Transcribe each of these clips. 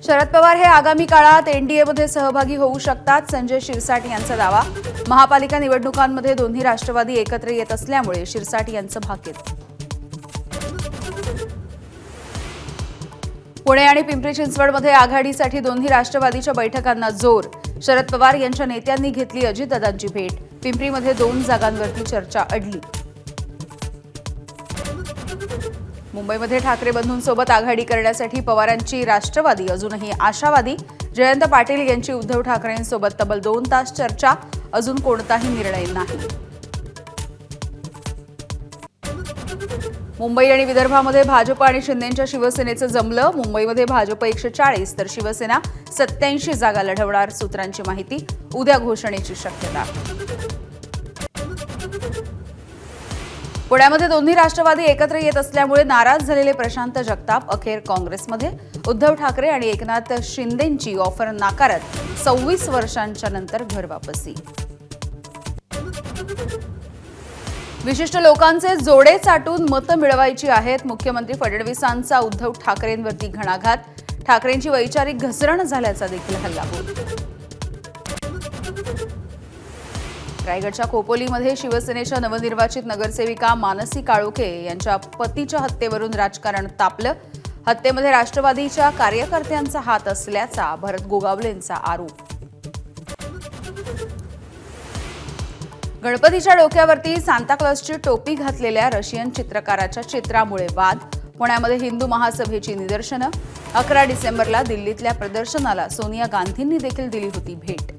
शरद पवार हे आगामी काळात एनडीएमध्ये सहभागी होऊ शकतात, संजय शिरसाट यांचा दावा। महापालिका निवडणुकांमध्ये दोन्ही राष्ट्रवादी एकत्र येत असल्यामुळे शिरसाट यांचं भाकीत। पुणे आणि पिंपरी चिंचवडमध्ये आघाडीसाठी दोन्ही राष्ट्रवादीच्या बैठकांना जोर। शरद पवार यांच्या नेत्यांनी घेतली अजितदादांची भेट। पिंपरीमध्ये 2 जागांवरती चर्चा अडली। मुंबईमध्ये ठाकरे बंधूंसोबत आघाडी करण्यासाठी पवारांची राष्ट्रवादी अजूनही आशावादी। जयंत पाटील यांची उद्धव ठाकरेंसोबत तब्बल 2 तास चर्चा, अजून कोणताही निर्णय नाही। मुंबई आणि विदर्भामध्ये भाजप आणि शिंदेंच्या शिवसेनेचं जमलं। मुंबईमध्ये भाजप 140 तर शिवसेना 87 जागा लढवणार, सूत्रांची माहिती। उद्या घोषणेची शक्यता। पुण्यामध्ये दोन्ही राष्ट्रवादी एकत्र येत असल्यामुळे नाराज झालेले प्रशांत जगताप अखेर काँग्रेसमध्ये। उद्धव ठाकरे आणि एकनाथ शिंदेंची ऑफर नाकारत 26 वर्षांच्या नंतर घरवापसी। विशिष्ट लोकांचे जोडे चाटून मतं मिळवायची आहेत। मुख्यमंत्री फडणवीसांचा उद्धव ठाकरेंवरती घणाघात। ठाकरेंची वैचारिक घसरण झाल्याचा देखील हल्लाबोल। रायगडच्या खोपोलीमध्ये शिवसेनेच्या नवनिर्वाचित नगरसेविका मानसी काळोखे यांच्या पतीच्या हत्येवरून राजकारण तापलं। हत्येमध्ये राष्ट्रवादीच्या कार्यकर्त्यांचा हात असल्याचा भरत गोगावलेंचा आरोप। गणपतीच्या डोक्यावरती सांताक्लॉजची टोपी घातलेल्या रशियन चित्रकाराच्या चित्रामुळे वाद। पुण्यामध्ये हिंदू महासभेची निदर्शनं। 11 डिसेंबरला दिल्लीतल्या प्रदर्शनाला सोनिया गांधींनी देखील दिली होती भेट।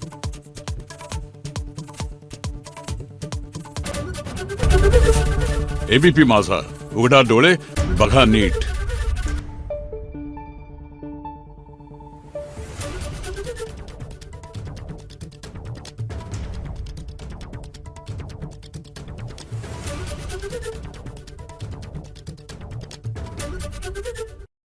एबीपी माझा, उघडा डोळे बघा नीट।